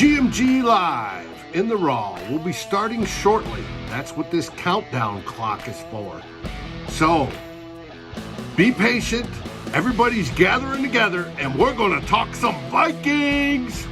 GMG Live in the Raw will be starting shortly. That's what this countdown clock is for. So, be patient. Everybody's gathering together, and we're going to talk some Vikings.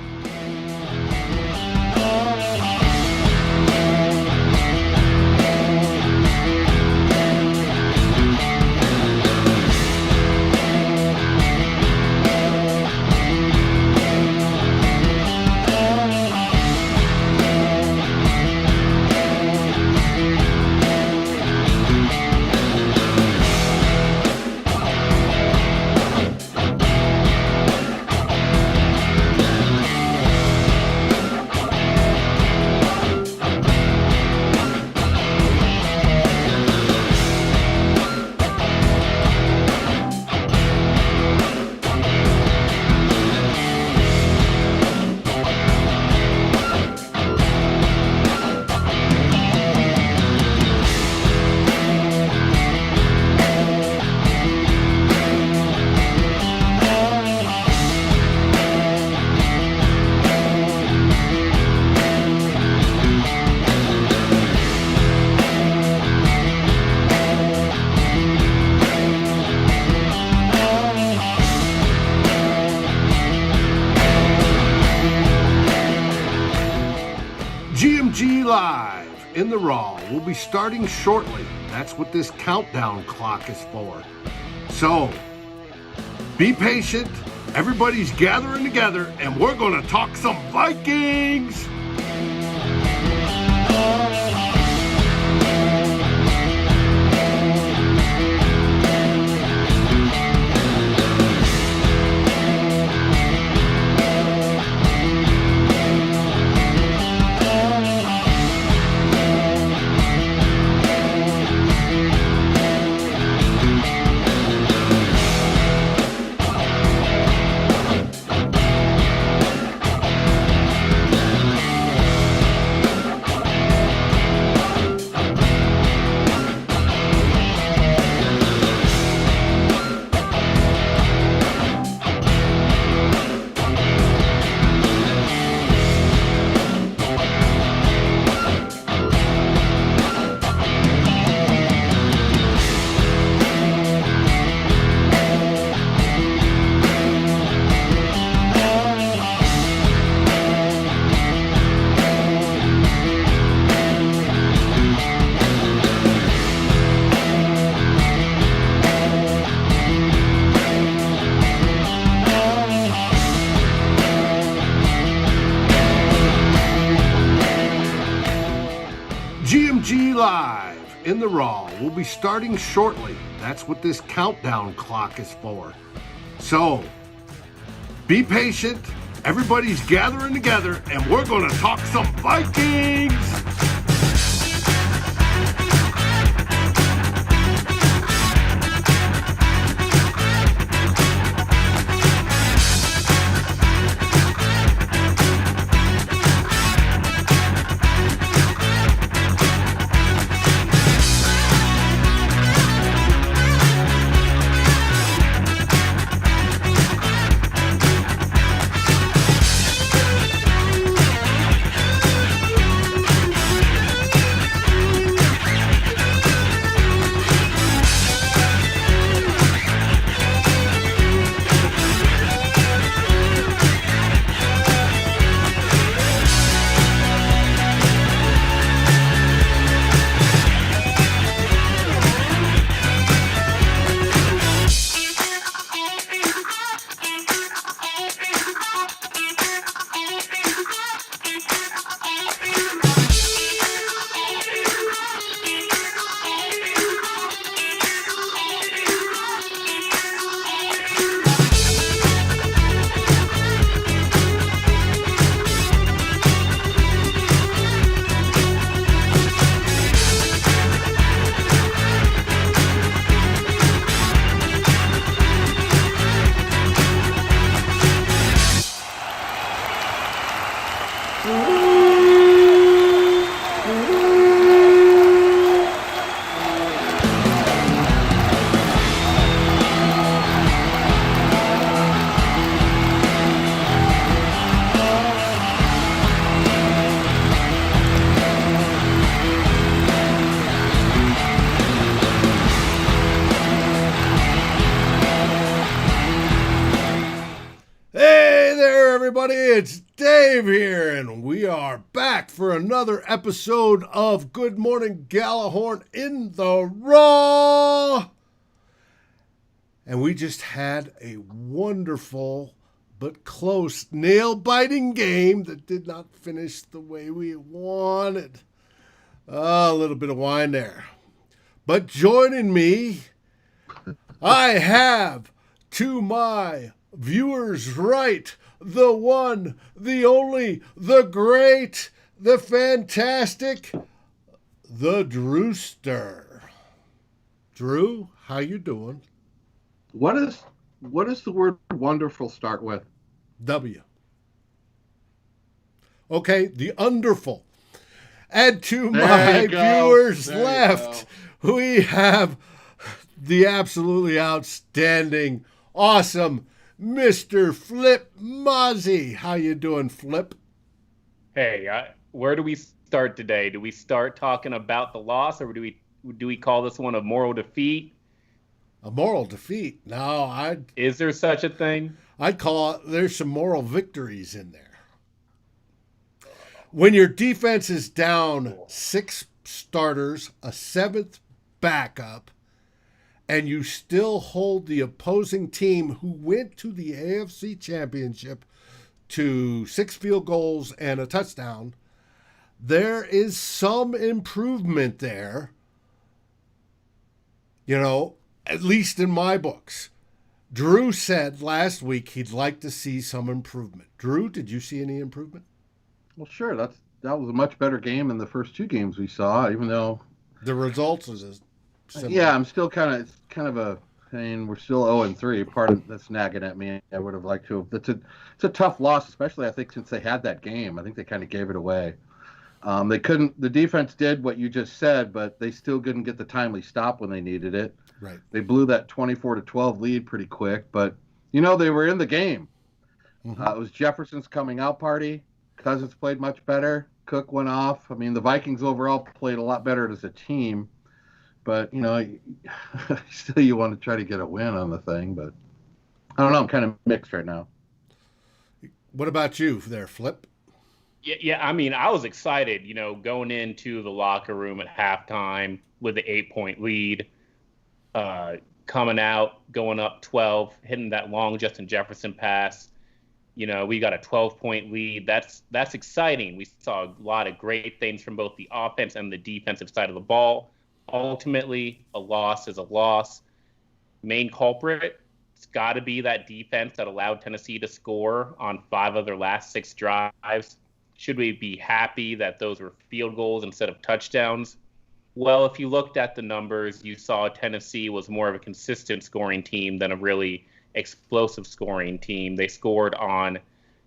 GMG Live in the Raw will be starting shortly. That's what this countdown clock is for. So, be patient. Everybody's gathering together, and we're going to talk some Vikings. GMG Live in the Raw will be starting shortly. That's what this countdown clock is for. So, be patient. Everybody's gathering together, and we're going to talk some Vikings. everybody? It's Dave here, and we are back for another episode of Good Morning Gallahorn in the Raw. And we just had a wonderful but close, nail-biting game that did not finish the way we wanted. A little bit of wine there. But joining me, I have to my viewers' right, the one, the only, the great, the fantastic, the Drewster. Drew, how you doing? What is the word wonderful start with? W. Okay, the underful. And to There my you go. viewers There you left, we have the absolutely outstanding, awesome Mr. Flip Mozzie. How you doing, Flip? Hey, where do we start today? Do we start talking about the loss, or do we call this one a moral defeat? A moral defeat? No, Is there such a thing? I'd call it. There's some moral victories in there. When your defense is down 6 starters, a 7th backup, and you still hold the opposing team who went to the AFC Championship to 6 field goals and a touchdown, there is some improvement there. You know, at least in my books. Drew said last week he'd like to see some improvement. Drew, did you see any improvement? Well, sure. That was a much better game than the first two games we saw. Even though The results is similar. yeah, I'm still kind of a pain. We're still 0-3. Part of that's nagging at me. I would have liked to have. It's a tough loss, especially I think since they had that game. I think they kind of gave it away. They couldn't. The defense did what you just said, but they still couldn't get the timely stop when they needed it. Right. They blew that 24-12 lead pretty quick, but they were in the game. Mm-hmm. It was Jefferson's coming out party. Cousins played much better. Cook went off. I mean, the Vikings overall played a lot better as a team, but still you want to try to get a win on the thing. But I don't know. I'm kind of mixed right now. What about you there, Flip? Yeah. I mean, I was excited, going into the locker room at halftime with the 8-point lead, coming out, going up 12, hitting that long Justin Jefferson pass. We got a 12-point lead. That's exciting. We saw a lot of great things from both the offense and the defensive side of the ball. Ultimately, a loss is a loss. Main culprit, it's got to be that defense that allowed Tennessee to score on 5 of their last 6 drives. Should we be happy that those were field goals instead of touchdowns? Well, if you looked at the numbers, you saw Tennessee was more of a consistent scoring team than a really explosive scoring team. They scored on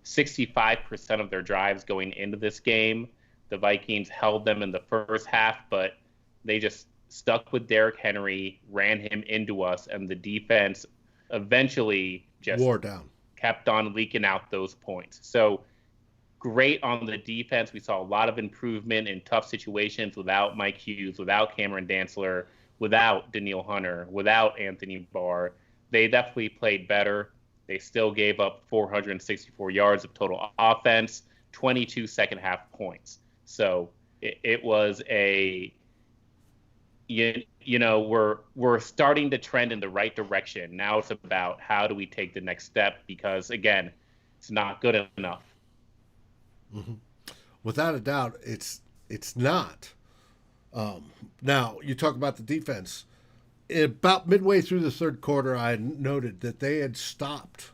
65% of their drives going into this game. The Vikings held them in the first half, but they just stuck with Derrick Henry, ran him into us, and the defense eventually just wore down, kept on leaking out those points. So great on the defense. We saw a lot of improvement in tough situations without Mike Hughes, without Cameron Dantzler, without Daniil Hunter, without Anthony Barr. They definitely played better. They still gave up 464 yards of total offense, 22 second half points. So it was we're starting to trend in the right direction. Now it's about how do we take the next step, because again, it's not good enough. Mm-hmm. Without a doubt, it's not. Now you talk about the defense. About midway through the third quarter, I noted that they had stopped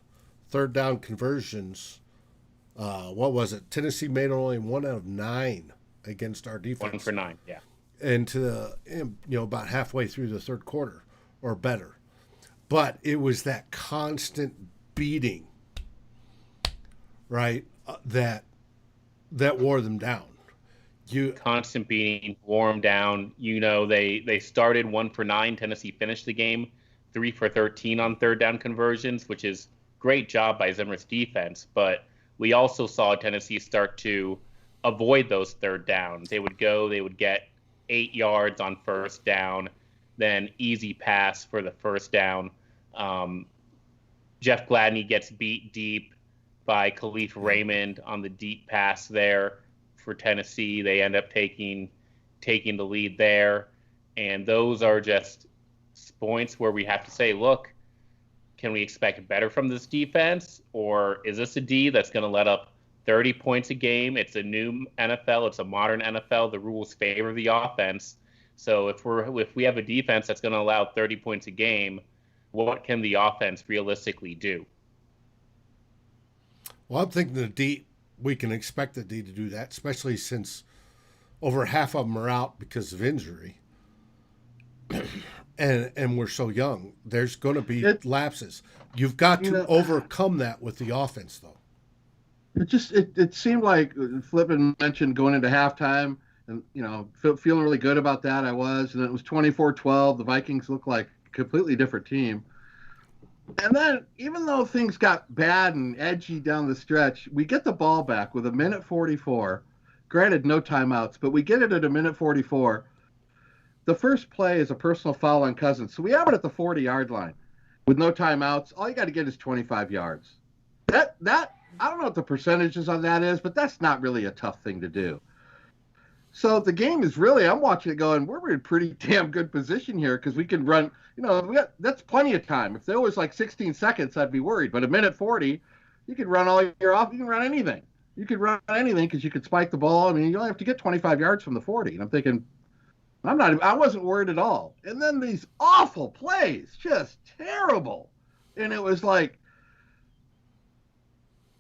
third down conversions. What was it? Tennessee made only 1 out of 9 against our defense. 1 for 9, yeah. And about halfway through the third quarter or better. But it was that constant beating, right, that wore them down. Constant beating, wore them down. They started 1 for 9. Tennessee finished the game 3 for 13 on third down conversions, which is great job by Zimmer's defense. But we also saw Tennessee start to avoid those third downs. They would get 8 yards on first down, then easy pass for the first down. Jeff Gladney gets beat deep. by Khalif Raymond on the deep pass there for Tennessee. They end up taking the lead there. And those are just points where we have to say, look, can we expect better from this defense? Or is this a D that's going to let up 30 points a game? It's a new NFL. It's a modern NFL. The rules favor the offense. So if we have a defense that's going to allow 30 points a game, what can the offense realistically do? Well, I'm thinking we can expect the D to do that, especially since over half of them are out because of injury. And we're so young. There's going to be lapses. You've got to overcome that with the offense, though. It seemed like Flippin mentioned going into halftime, and feeling really good about that. I was, and it was 24-12. The Vikings looked like a completely different team. And then, even though things got bad and edgy down the stretch, we get the ball back with 1:44. Granted, no timeouts, but we get it at 1:44. The first play is a personal foul on Cousins. So we have it at the 40-yard line with no timeouts. All you got to get is 25 yards. That I don't know what the percentages on that is, but that's not really a tough thing to do. So the game is really, I'm watching it going, we're in pretty damn good position here because we can run, that's plenty of time. If there was like 16 seconds, I'd be worried. But 1:40, you could run all year off. You can run anything. You could run anything because you could spike the ball. I mean, you only have to get 25 yards from the 40. And I'm thinking, I wasn't worried at all. And then these awful plays, just terrible. And it was like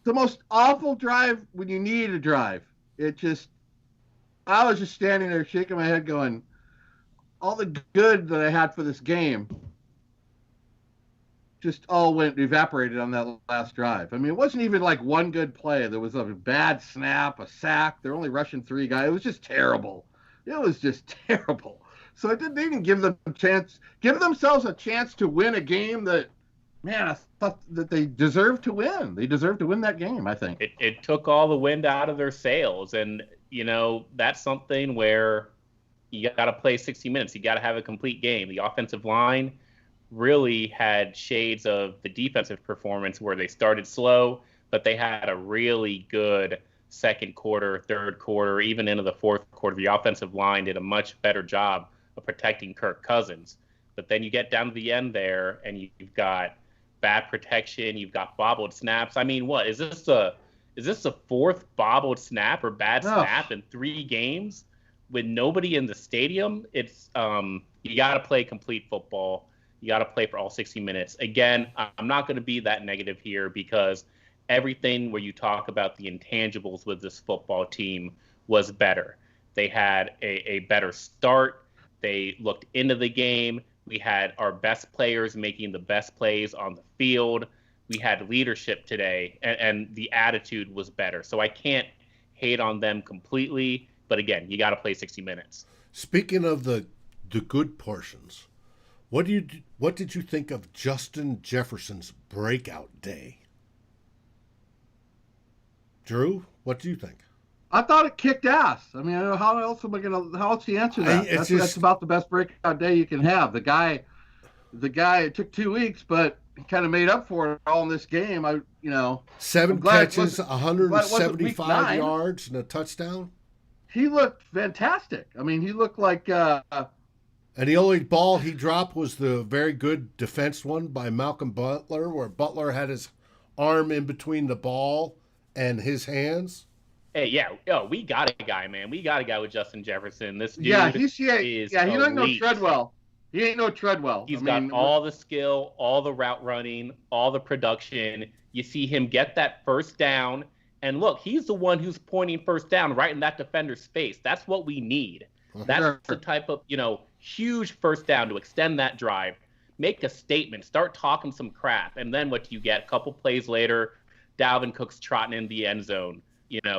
the most awful drive when you need a drive. I was just standing there shaking my head going, all the good that I had for this game just all evaporated on that last drive. I mean, it wasn't even like one good play. There was a bad snap, a sack. They're only rushing 3 guys. It was just terrible. It was just terrible. So they didn't give themselves a chance to win a game that, man, I thought that they deserved to win. They deserved to win that game, I think. It took all the wind out of their sails. And, that's something where you got to play 60 minutes. You got to have a complete game. The offensive line really had shades of the defensive performance where they started slow, but they had a really good second quarter, third quarter, even into the fourth quarter. The offensive line did a much better job of protecting Kirk Cousins. But then you get down to the end there, and you've got bad protection. You've got bobbled snaps. I mean, what is this the fourth bobbled snap or bad snap in 3 games with nobody in the stadium? It's you got to play complete football. You got to play for all 60 minutes. Again, I'm not going to be that negative here because everything where you talk about the intangibles with this football team was better. They had a better start. They looked into the game. We had our best players making the best plays on the field. We had leadership today, and the attitude was better. So I can't hate on them completely. But again, you got to play 60 minutes. Speaking of the good portions, what did you think of Justin Jefferson's breakout day? Drew, what do you think? I thought it kicked ass. I mean, how else do you answer that? That's about the best breakout day you can have. The guy, it took 2 weeks, but he kind of made up for it all in this game. 7 catches, 175 yards, and a touchdown. He looked fantastic. I mean, he looked like. And the only ball he dropped was the very good defense one by Malcolm Butler, where Butler had his arm in between the ball and his hands. Hey, we got a guy, man. We got a guy with Justin Jefferson. This dude he doesn't know Treadwell. He ain't no Treadwell. He's got all the skill, all the route running, all the production. You see him get that first down. And look, he's the one who's pointing first down right in that defender's face. That's what we need. That's the type of, huge first down to extend that drive, make a statement, start talking some crap. And then what do you get? A couple plays later, Dalvin Cook's trotting in the end zone.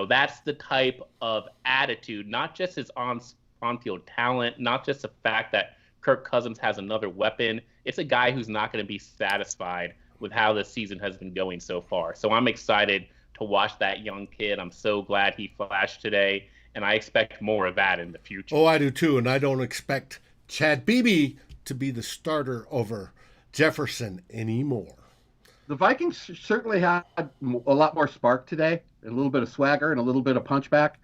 That's the type of attitude, not just his on-field talent, not just the fact that Kirk Cousins has another weapon. It's a guy who's not going to be satisfied with how this season has been going so far. So I'm excited to watch that young kid. I'm so glad he flashed today, and I expect more of that in the future. Oh, I do too, and I don't expect Chad Beebe to be the starter over Jefferson anymore. the Vikings certainly had a lot more spark today, a little bit of swagger and a little bit of punchback.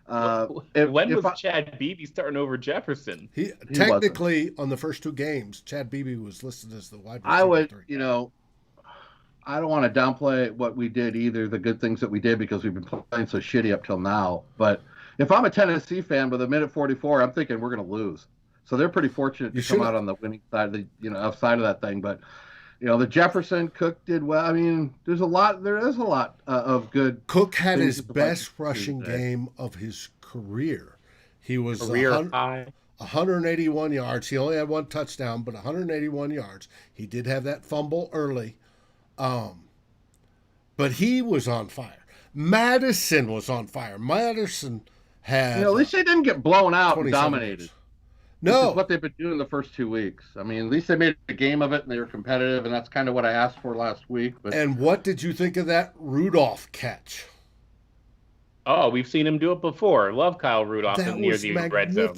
When was Chad Beebe starting over Jefferson? He technically on the first two games, Chad Beebe was listed as the wide receiver. I would, I don't want to downplay what we did either, the good things that we did, because we've been playing so shitty up till now. But if I'm a Tennessee fan with a minute 44, I'm thinking we're going to lose. So they're pretty fortunate to come out on the winning side of the, outside of that thing. But, the Jefferson, Cook did well. I mean, there is a lot of good. Cook had his best rushing game of his career. He was high. 181 yards. He only had one touchdown, but 181 yards. He did have that fumble early. But he was on fire. Madison was on fire. Madison had. At least they didn't get blown out and dominated. Yards. No. Which is what they've been doing the first 2 weeks. I mean, at least they made a game of it and they were competitive, and that's kind of what I asked for last week. But... And what did you think of that Rudolph catch? Oh, we've seen him do it before. Love Kyle Rudolph near the red zone.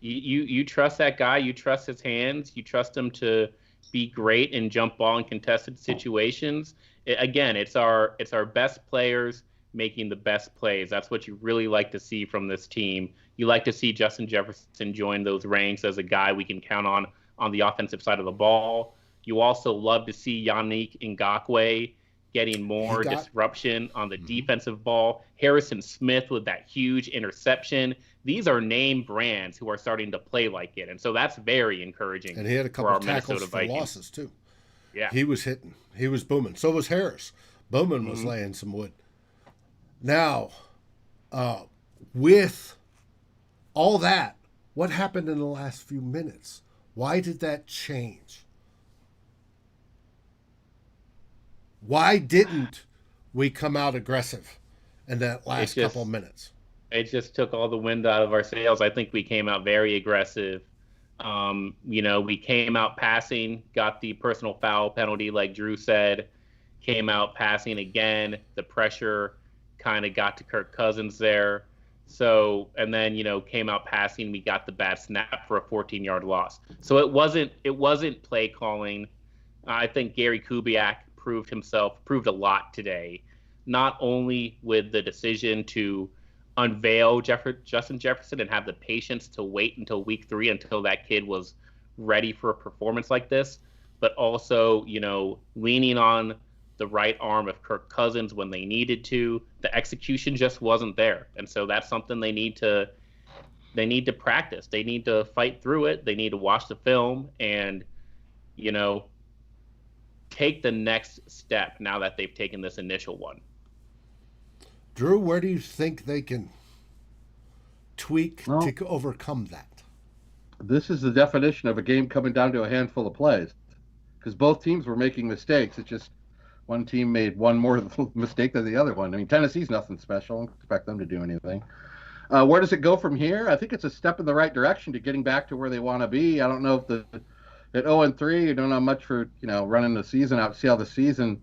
You trust that guy. You trust his hands. You trust him to be great in jump ball and contested situations. It's our best players making the best plays. That's what you really like to see from this team. You like to see Justin Jefferson join those ranks as a guy we can count on the offensive side of the ball. You also love to see Yannick Ngakoue getting more disruption on the defensive ball. Harrison Smith with that huge interception. These are name brands who are starting to play like it. And so that's very encouraging. And he had a couple of tackles for losses, too. Yeah. He was hitting. He was booming. So was Harris. Bowman was laying some wood. Now, with all that, what happened in the last few minutes? Why did that change? Why didn't we come out aggressive in that last couple of minutes? It just took all the wind out of our sails. I think we came out very aggressive. We came out passing, got the personal foul penalty, like Drew said, came out passing again. The pressure kind of got to Kirk Cousins there. So, and then, came out passing. We got the bad snap for a 14-yard loss. So it wasn't play calling. I think Gary Kubiak proved a lot today, not only with the decision to unveil Justin Jefferson and have the patience to wait until week 3 until that kid was ready for a performance like this, but also, leaning on the right arm of Kirk Cousins when they needed to. The execution just wasn't there. And so that's something they need to practice. They need to fight through it. They need to watch the film and, take the next step now that they've taken this initial one. Drew, where do you think they can tweak to overcome that? This is the definition of a game coming down to a handful of plays, because both teams were making mistakes. It's just one team made one more mistake than the other one. I mean, Tennessee's nothing special. I don't expect them to do anything. Where does it go from here? I think it's a step in the right direction to getting back to where they want to be. I don't know if at 0-3, you don't know much for, running the season out, see how the season.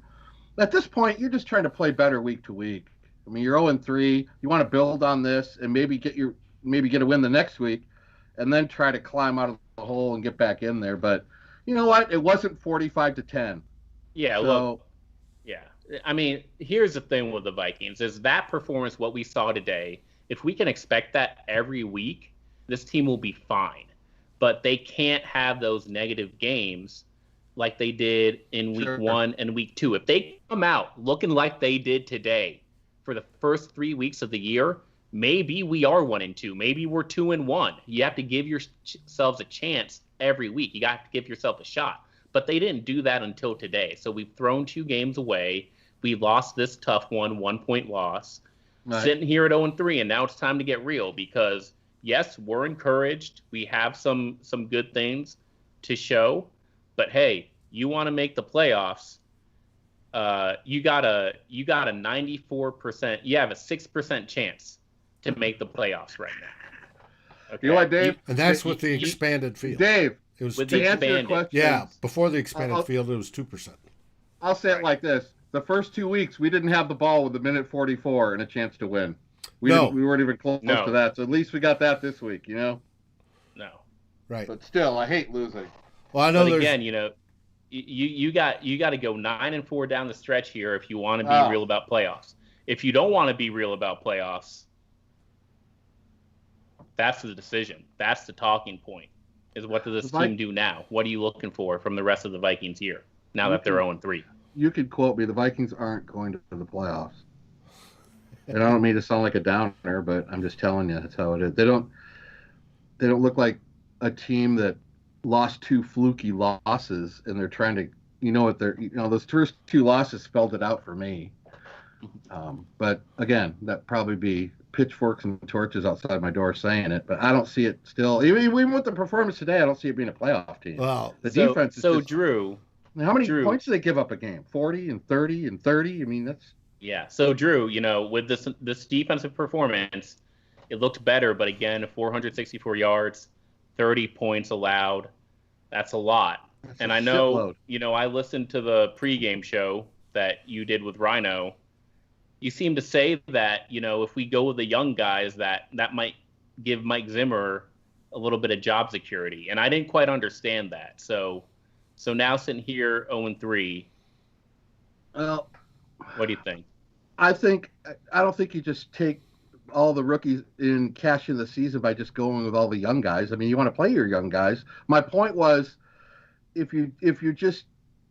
At this point, you're just trying to play better week to week. I mean, you're 0-3. You want to build on this and maybe get a win the next week, and then try to climb out of the hole and get back in there. But you know what? It wasn't 45-10. Yeah. So, yeah. I mean, here's the thing with the Vikings: is that performance what we saw today? If we can expect that every week, this team will be fine. But they can't have those negative games like they did in week 1 and week 2. If they come out looking like they did today for the first 3 weeks of the year, maybe we are 1-2. Maybe we're 2-1. You have to give yourselves a chance every week. You got to give yourself a shot. But they didn't do that until today. So we've thrown 2 games away. We lost this tough 1-point loss. Right. Sitting here at 0-3, and now it's time to get real because – yes, we're encouraged. We have some good things to show, but hey, you want to make the playoffs? You got a 94%. You have a 6% chance to make the playoffs right now. Okay? You know what, Dave? And that's with the expanded field. Dave, it was with the expanded. Question, yeah, before the expanded field, it was 2%. I'll say it like this: the first 2 weeks, we didn't have the ball with a minute 44 and a chance to win. We weren't even close to that. So at least we got that this week, No. Right. But still, I hate losing. Well, I know but again, You got to go 9-4 down the stretch here if you want to be real about playoffs. If you don't want to be real about playoffs, that's the decision. That's the talking point. Is what does this team do now? What are you looking for from the rest of the Vikings here now that they're 0-3? You could quote me. The Vikings aren't going to the playoffs. And I don't mean to sound like a downer, but I'm just telling you that's how it is. They don't look like a team that lost 2 fluky losses, and they're trying to, those first 2 losses spelled it out for me. But again, that probably be pitchforks and torches outside my door saying it, but I don't see it still. Even with the performance today, I don't see it being a playoff team. Well, the defense is just, Drew, how many points do they give up a game? 40 and 30 and 30. I mean, that's So Drew, with this defensive performance, it looked better, but again, 464 yards, 30 points allowed. That's a lot. And I know, I listened to the pregame show that you did with Rhino. You seem to say that, if we go with the young guys, that might give Mike Zimmer a little bit of job security. And I didn't quite understand that. So now sitting here 0-3, well, what do you think? I don't think you just take all the rookies in cash in the season by just going with all the young guys. I mean, you want to play your young guys. My point was, if you just,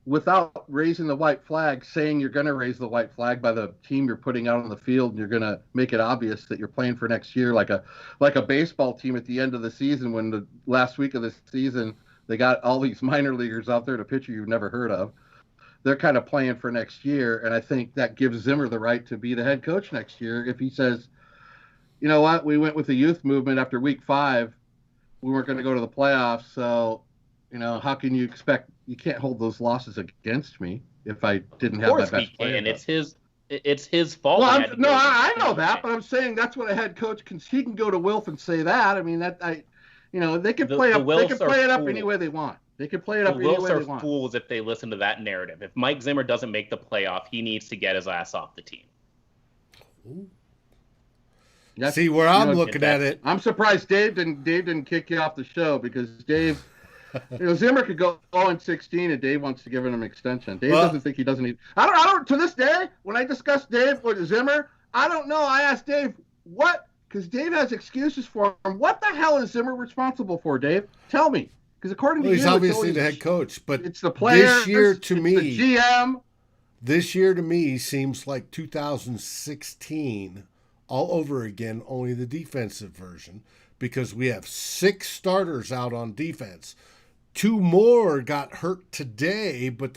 without raising the white flag, saying you're going to raise the white flag by the team you're putting out on the field, and you're going to make it obvious that you're playing for next year, like a baseball team at the end of the season, when the last week of the season they got all these minor leaguers out there to pitcher you've never heard of. They're kind of playing for next year, and I think that gives Zimmer the right to be the head coach next year. If he says, you know what, we went with the youth movement after week 5, we weren't going to go to the playoffs, so how can you expect? You can't hold those losses against me if I didn't have that best player. And it's his fault. Well, I know that, but I'm saying that's what a head coach can. He can go to Wilf and say that. I mean, they can play up. They can play it up any way they want. They can play it up any way they want. The Wilfs are fools if they listen to that narrative. If Mike Zimmer doesn't make the playoff, he needs to get his ass off the team. See where I'm looking at it. I'm surprised Dave didn't kick you off the show, because Dave, Zimmer could go 0-16 and Dave wants to give him an extension. Dave doesn't think he doesn't need. I don't. To this day, when I discuss Dave with Zimmer, I don't know. I asked Dave what, because Dave has excuses for him. What the hell is Zimmer responsible for, Dave? Tell me. Because according to you, he's obviously the head coach, but it's the players. This year to me, the GM. This year to me seems like 2016 all over again, only the defensive version, because we have 6 starters out on defense. 2 more got hurt today, but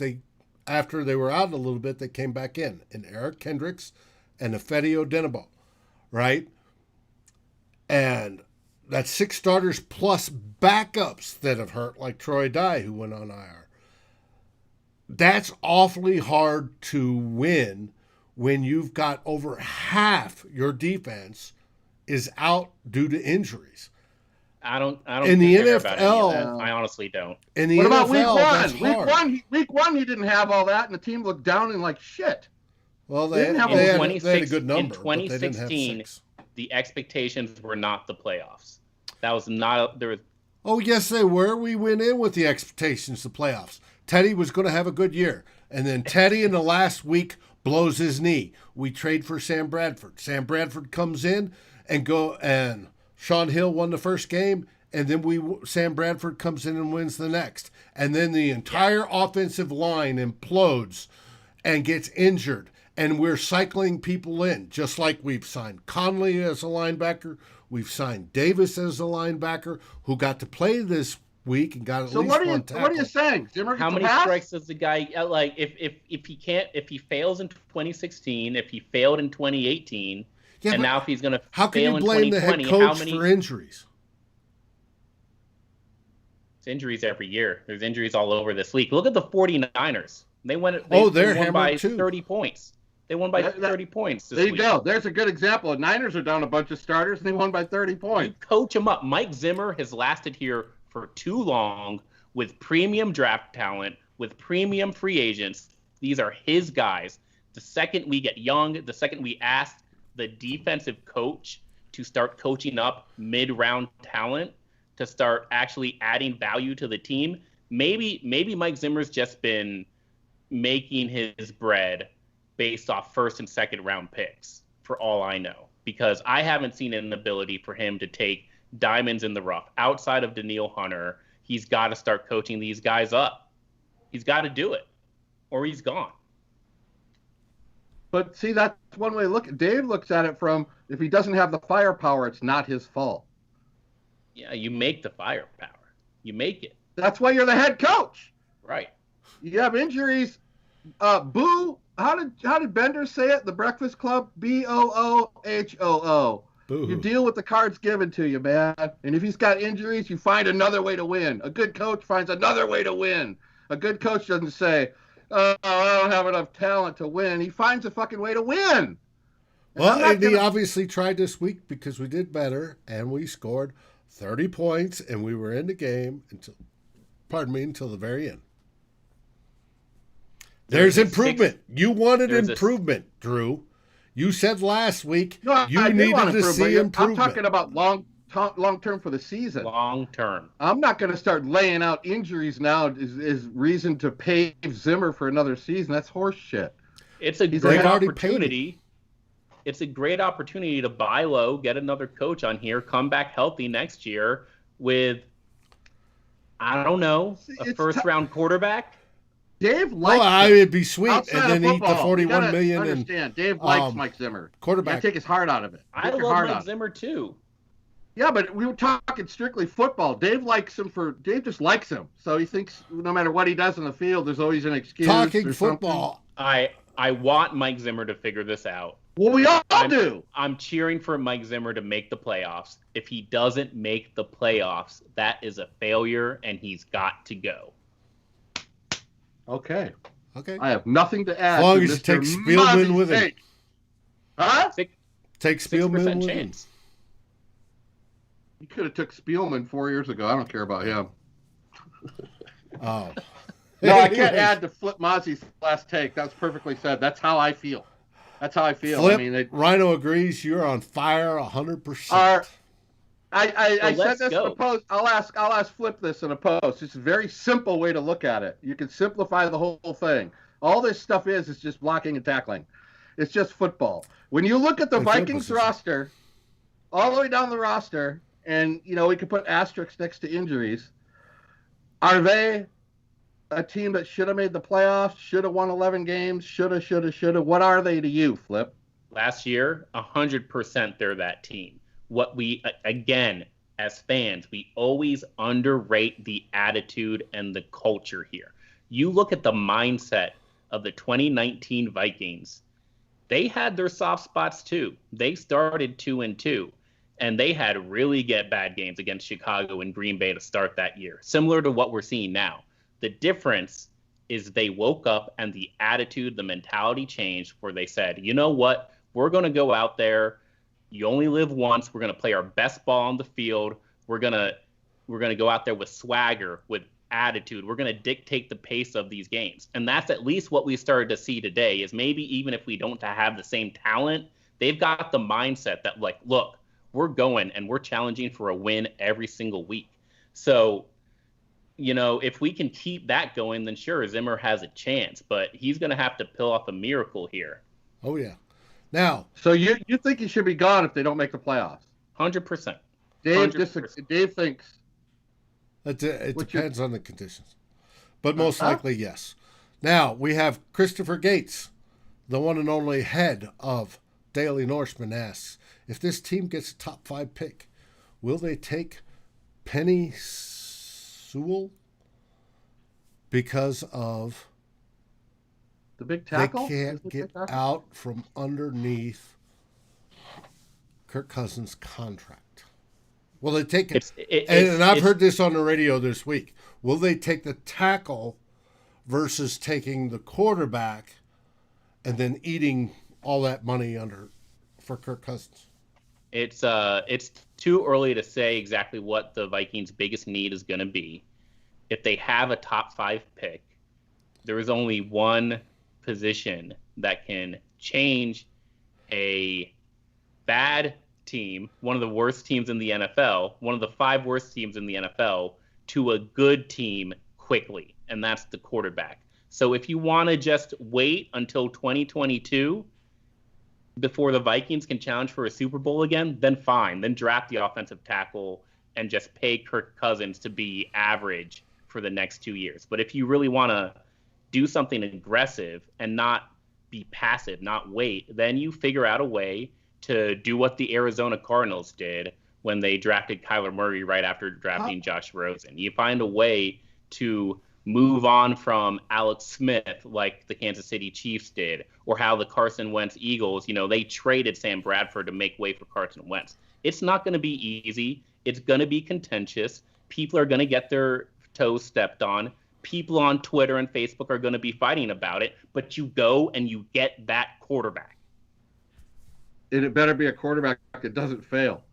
after they were out a little bit, they came back in. And Eric Kendricks and Ifeadi Odenigbo, right? And that's 6 starters plus backups that have hurt, like Troy Dye, who went on IR. That's awfully hard to win when you've got over half your defense is out due to injuries. I don't in the care NFL, about any of that. I honestly don't. In the what NFL, about week 1? That's hard. Week one, he didn't have all that, and the team looked down and like shit. Well, they had a good number. In 2016, the expectations were not the playoffs. That was not there was. Oh yes, they were. We went in with the expectations of playoffs. Teddy was going to have a good year, and then Teddy in the last week blows his knee. We trade for Sam Bradford. Sam Bradford comes in and Sean Hill won the first game, and then Sam Bradford comes in and wins the next. And then the entire offensive line implodes and gets injured, and we're cycling people in, just like we've signed Conley as a linebacker. We've signed Davis as a linebacker, who got to play this week and got at least one tackle. What are you saying? Zimmer How many strikes does the guy like? If he fails in 2016, if he failed in 2018, and now if he's going to fail in 2020, how can you blame the head coach for injuries? It's injuries every year. There's injuries all over this league. Look at the 49ers. They won by 30 points. They won by 30 points this week. There you go. There's a good example. The Niners are down a bunch of starters, and they won by 30 points. You coach them up. Mike Zimmer has lasted here for too long with premium draft talent, with premium free agents. These are his guys. The second we get young, the second we ask the defensive coach to start coaching up mid-round talent, to start actually adding value to the team, maybe Mike Zimmer's just been making his bread based off first and second round picks, for all I know, because I haven't seen an ability for him to take diamonds in the rough. Outside of Daniil Hunter, he's got to start coaching these guys up. He's got to do it, or he's gone. But see, that's one way to look at it. Dave looks at it from, if he doesn't have the firepower, it's not his fault. Yeah, you make the firepower. You make it. That's why you're the head coach. Right. You have injuries. Boo. How did Bender say it? The Breakfast Club? BOOHOO. You deal with the cards given to you, man. And if he's got injuries, you find another way to win. A good coach finds another way to win. A good coach doesn't say, "Oh, I don't have enough talent to win." He finds a fucking way to win. And he obviously tried this week because we did better and we scored 30 points and we were in the game until the very end. There's improvement. You wanted improvement, Drew. You said last week you needed to see improvement. I'm talking about long term for the season. Long term. I'm not going to start laying out injuries now as reason to pay Zimmer for another season. That's horse shit. It's a great opportunity. It's a great opportunity to buy low, get another coach on here, come back healthy next year with, I don't know, a first-round quarterback. Dave likes it'd be sweet, and then eat the $41 million. Understand, Dave likes Mike Zimmer. Quarterback. Take his heart out of it. I love Mike Zimmer too. Yeah, but we were talking strictly football. Dave just likes him. So he thinks no matter what he does in the field, there's always an excuse. Talking football. I want Mike Zimmer to figure this out. Well, we all do. I'm cheering for Mike Zimmer to make the playoffs. If he doesn't make the playoffs, that is a failure, and he's got to go. Okay. I have nothing to add. As long as you take Spielman with him. Huh? Take Spielman with him. You could have took Spielman 4 years ago. I don't care about him. Oh. No, I can't add to Flip Mozzie's last take. That was perfectly said. That's how I feel. Flip, Rhino agrees. You're on fire 100%. I said this in a post. I'll ask Flip this in a post. It's a very simple way to look at it. You can simplify the whole thing. All this stuff is just blocking and tackling. It's just football. When you look at the Vikings roster, all the way down the roster, and we can put asterisks next to injuries, are they a team that should have made the playoffs, should have won 11 games, shoulda? What are they to you, Flip? Last year, 100% they're that team. What we, again, as fans, we always underrate the attitude and the culture here. You look at the mindset of the 2019 Vikings. They had their soft spots too. They started 2-2, and they had really bad games against Chicago and Green Bay to start that year, similar to what we're seeing now. The difference is they woke up and the attitude, the mentality changed, where they said, you know what, we're going to go out there. You only live once. We're going to play our best ball on the field. We're going to go out there with swagger, with attitude. We're going to dictate the pace of these games. And that's at least what we started to see today, is maybe even if we don't have the same talent, they've got the mindset that, like, look, we're going and we're challenging for a win every single week. So, if we can keep that going, then sure, Zimmer has a chance, but he's going to have to pull off a miracle here. Oh, yeah. Now, so you think he should be gone if they don't make the playoffs? 100%. Dave thinks it depends on the conditions, but most likely yes. Now we have Christopher Gates, the one and only head of Daily Norseman, asks, if this team gets a top 5 pick, will they take Penny Sewell because of the big tackle? They can't get out from underneath Kirk Cousins' contract. Will they take it? And I've heard this on the radio this week. Will they take the tackle versus taking the quarterback and then eating all that money for Kirk Cousins? It's too early to say exactly what the Vikings' biggest need is going to be. If they have a top 5 pick, there is only one position that can change a bad team, one of the worst teams in the NFL, one of the 5 worst teams in the NFL, to a good team quickly, and that's the quarterback. So if you want to just wait until 2022 before the Vikings can challenge for a Super Bowl again, then fine. Then draft the offensive tackle and just pay Kirk Cousins to be average for the next 2 years. But if you really want to do something aggressive and not be passive, not wait, then you figure out a way to do what the Arizona Cardinals did when they drafted Kyler Murray right after drafting Josh Rosen. You find a way to move on from Alex Smith like the Kansas City Chiefs did, or how the Carson Wentz Eagles, they traded Sam Bradford to make way for Carson Wentz. It's not going to be easy. It's going to be contentious. People are going to get their toes stepped on. People on Twitter and Facebook are going to be fighting about it, but you go and you get that quarterback. And it better be a quarterback that doesn't fail.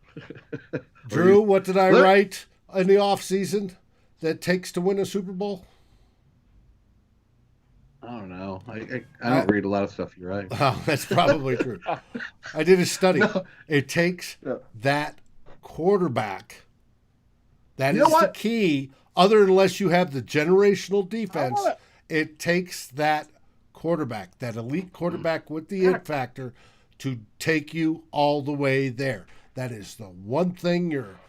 Drew, what did I write in the offseason that takes to win a Super Bowl? I don't know. I don't read a lot of stuff you write. Oh, that's probably true. I did a study. No. It takes that quarterback. That is the key. Unless you have the generational defense, it takes that quarterback, that elite quarterback with the it factor, to take you all the way there. That is the one thing your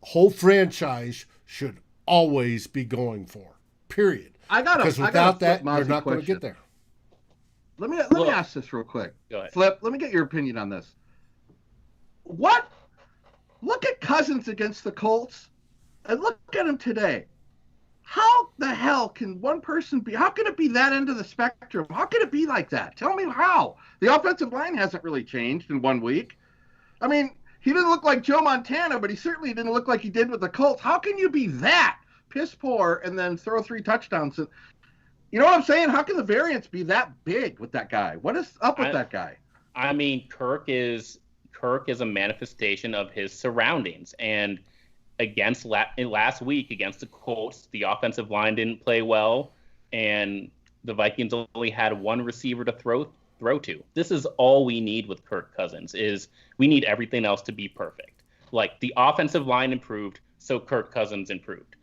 whole franchise should always be going for. Period. Because without that, you're not going to get there. Let me ask this real quick. Go ahead. Flip, let me get your opinion on this. Look at Cousins against the Colts, and look at him today. How the hell can one person be? How can it be that end of the spectrum? How can it be like that? Tell me how. The offensive line hasn't really changed in 1 week. I mean, he didn't look like Joe Montana, but he certainly didn't look like he did with the Colts. How can you be that piss poor and then throw 3 touchdowns? You know what I'm saying? How can the variance be that big with that guy? What is up with that guy? I mean, Kirk is a manifestation of his surroundings. And last week against the Colts, the offensive line didn't play well, and the Vikings only had one receiver to throw to. This is all we need with Kirk Cousins, is we need everything else to be perfect. Like, the offensive line improved, so Kirk Cousins improved.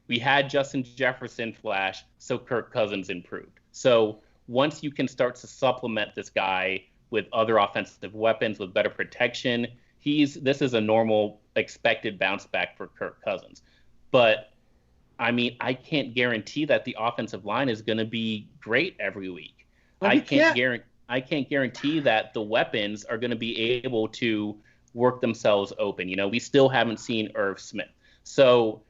We had Justin Jefferson flash, so Kirk Cousins improved. So once you can start to supplement this guy with other offensive weapons, with better protection, this is a normal expected bounce back for Kirk Cousins. But I mean, I can't guarantee that the offensive line is going to be great every week. I can't guarantee that the weapons are going to be able to work themselves open. We still haven't seen Irv Smith. So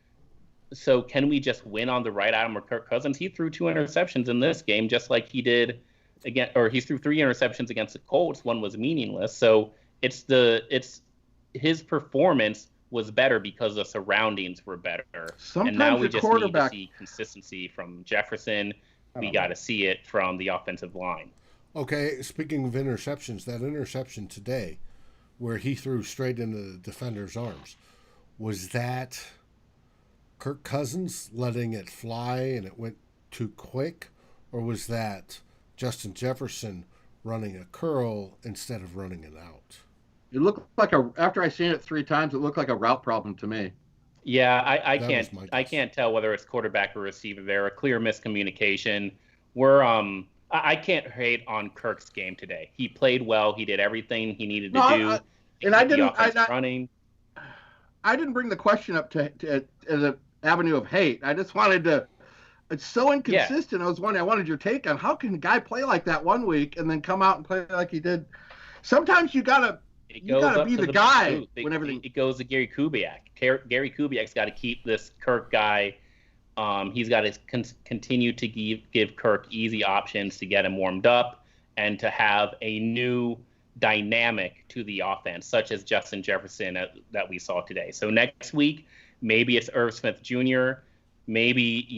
can we just win on the right item or Kirk Cousins? He threw 2 interceptions in this game, just like he did again, or he threw 3 interceptions against the Colts. One was meaningless. So it's his performance was better because the surroundings were better. Sometimes and now we just need to see consistency from Jefferson. We got to see it from the offensive line. Okay, speaking of interceptions, that interception today where he threw straight into the defender's arms, was that Kirk Cousins letting it fly and it went too quick, or was that Justin Jefferson running a curl instead of running it out? It looked like after I seen it 3 times, it looked like a route problem to me. Yeah, I can't tell whether it's quarterback or receiver there. A clear miscommunication. I can't hate on Kirk's game today. He played well. He did everything he needed to do. I didn't bring the question up to as an avenue of hate. I just wanted to. It's so inconsistent. Yeah. I wanted your take on how can a guy play like that 1 week and then come out and play like he did. Sometimes you gotta be the guy when everything. It goes to Gary Kubiak. Gary Kubiak's got to keep this Kirk guy. He's got to continue to give Kirk easy options to get him warmed up and to have a new dynamic to the offense, such as Justin Jefferson that we saw today. So next week, maybe it's Irv Smith Jr. Maybe,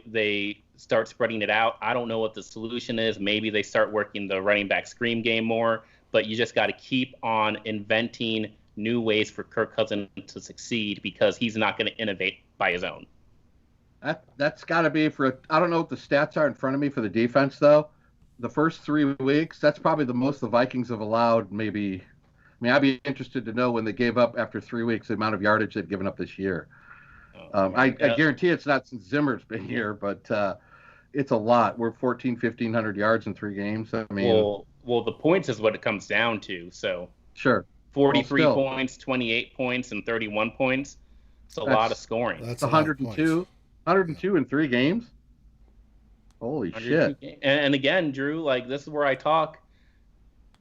they start spreading it out. I don't know what the solution is. Maybe they start working the running back screen game more. But you just got to keep on inventing new ways for Kirk Cousins to succeed, because he's not going to innovate by his own. That's got to be I don't know what the stats are in front of me for the defense, though. The first 3 weeks, that's probably the most the Vikings have allowed, maybe. I mean, I'd be interested to know when they gave up after 3 weeks the amount of yardage they've given up this year. I guarantee it's not since Zimmer's been here, but it's a lot. We're 1,500 yards in 3 games. I mean, well, the points is what it comes down to. So sure. 43 Well, points, 28 points, and 31 points. It's a lot of scoring. That's 102 in 3 games. Holy shit. And again, Drew, like, this is where I talk.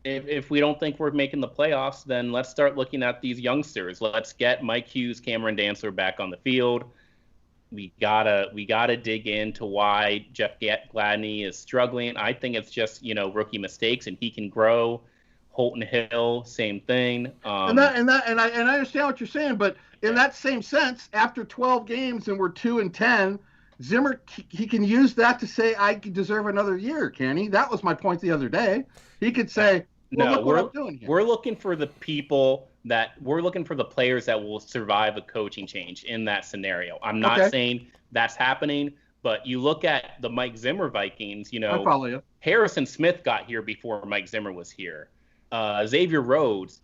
If we don't think we're making the playoffs, then let's start looking at these youngsters. Let's get Mike Hughes, Cameron Dantzler back on the field. We gotta dig into why Jeff Gladney is struggling. I think it's just rookie mistakes, and he can grow. Holton Hill, same thing. And I understand what you're saying, but in that same sense, after 12 games and we're 2-10, Zimmer he can use that to say I deserve another year, can he? That was my point the other day. He could say, well, look what I'm doing here. We're looking for the players that will survive a coaching change in that scenario. I'm not saying that's happening, but you look at the Mike Zimmer Vikings, I follow you. Harrison Smith got here before Mike Zimmer was here. Xavier Rhodes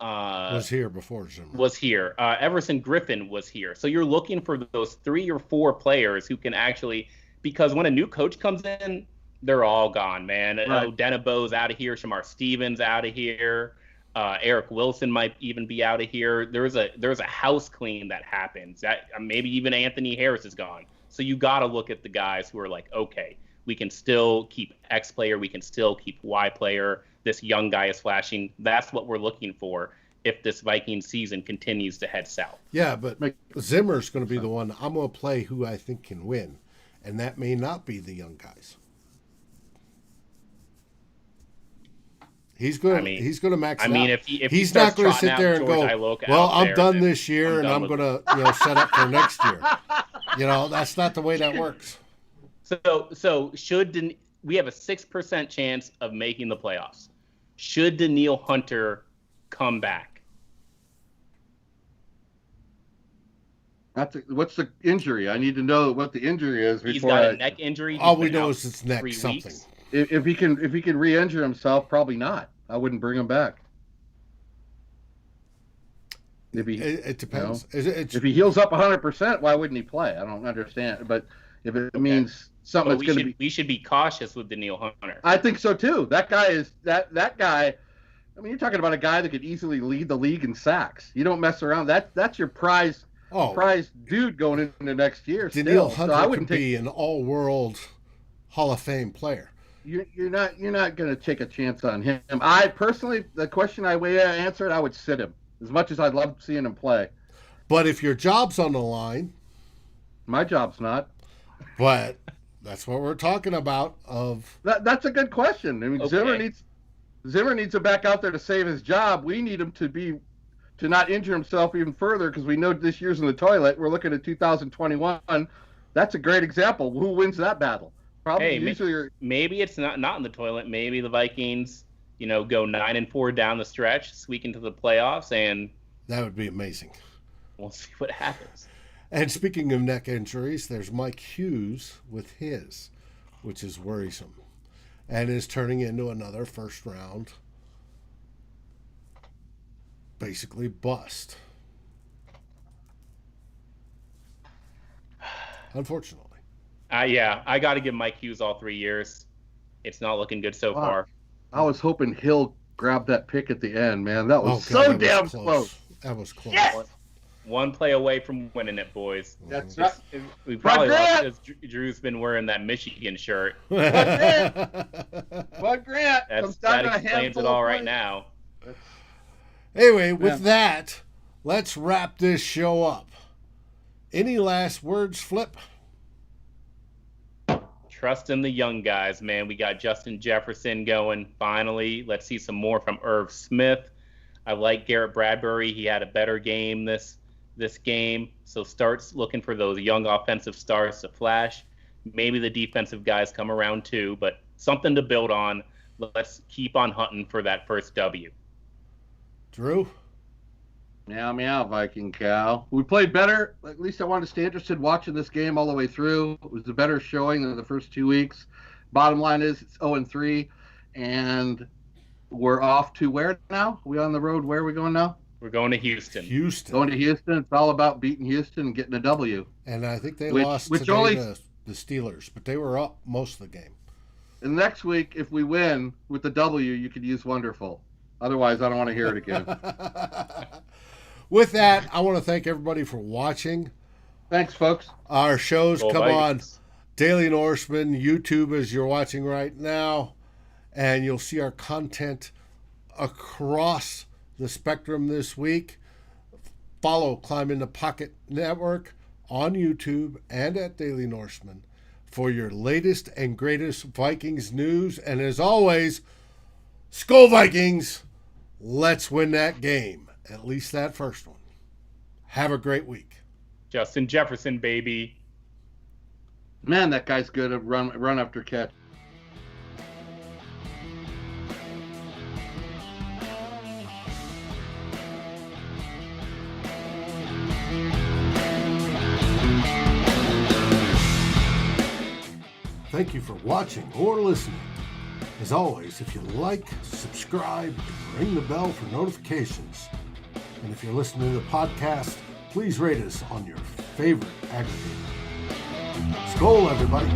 was here before Zimmer. Was here. Everson Griffin was here. So you're looking for those 3 or 4 players who can actually, because when a new coach comes in, they're all gone, man. Right. Denebo's out of here. Shamar Stevens out of here. Eric Wilson might even be out of here. There's a house clean that happens. That maybe even Anthony Harris is gone. So you got to look at the guys who are like, okay, we can still keep X player. We can still keep Y player. This young guy is flashing. That's what we're looking for if this Viking season continues to head south. Yeah, but Zimmer's going to be the one. I'm going to play who I think can win, and that may not be the young guys. He's going to max it out. If he's not going to sit there and go, well, I'm done this year and I'm going to set up for next year. That's not the way that works. So we have a 6% chance of making the playoffs. Should Danielle Hunter come back? What's the injury? I need to know what the injury is. He's got a neck injury. All we know is it's neck something. If he can re-injure himself, probably not. I wouldn't bring him back. It depends. If he heals up 100%, why wouldn't he play? I don't understand. But if it means something that's going to be, we should be cautious with Danielle Hunter. I think so too. That guy is that guy. I mean, you're talking about a guy that could easily lead the league in sacks. You don't mess around. That's your prize dude going into next year. Danielle Hunter could be an all-world Hall of Fame player. You're not going to take a chance on him. I personally, the question I answered, I would sit him as much as I'd love seeing him play. But if your job's on the line, my job's not. But that's what we're talking about. That's a good question. I mean, okay. Zimmer needs to back out there to save his job. We need him to not injure himself even further because we know this year's in the toilet. We're looking at 2021. That's a great example. Who wins that battle? Probably maybe it's not in the toilet. Maybe the Vikings, go 9-4 down the stretch, squeak into the playoffs, and that would be amazing. We'll see what happens. And speaking of neck injuries, there's Mike Hughes with his, which is worrisome, and is turning into another first round, basically bust. Unfortunately. I got to give Mike Hughes all 3 years. It's not looking good so far. I was hoping Hill grabbed that pick at the end, man. That was damn close. That was close. Yes! One play away from winning it, boys. That's right. We probably lost because Drew's been wearing that Michigan shirt. Bud Grant. That explains it all right now. Anyway, with that, let's wrap this show up. Any last words, Flip? Trust in the young guys, man. We got Justin Jefferson going finally. Let's see some more from Irv Smith. I like Garrett Bradbury. He had a better game this game. So starts looking for those young offensive stars to flash. Maybe the defensive guys come around too, but something to build on. Let's keep on hunting for that first W. Drew? Meow, meow, Viking cow. We played better. At least I wanted to stay interested watching this game all the way through. It was a better showing than the first 2 weeks. Bottom line is it's 0-3, and we're off to where now? Are we on the road? Where are we going now? We're going to Houston. Going to Houston. It's all about beating Houston and getting a W. And I think they lost today to the Steelers, but they were up most of the game. And next week, if we win with the W, you could use wonderful. Otherwise, I don't want to hear it again. With that, I want to thank everybody for watching. Thanks, folks. Our shows Go come Vikings. on Daily Norseman, YouTube as you're watching right now, and you'll see our content across the spectrum this week. Follow Climb in the Pocket Network on YouTube and at Daily Norseman for your latest and greatest Vikings news. And as always, Skol Vikings! Let's win that game. At least that first one. Have a great week. Justin Jefferson, baby. Man, that guy's good at run after catch. Thank you for watching or listening. As always, if you like, subscribe, and ring the bell for notifications. And if you're listening to the podcast, please rate us on your favorite aggregator. Skol, everybody.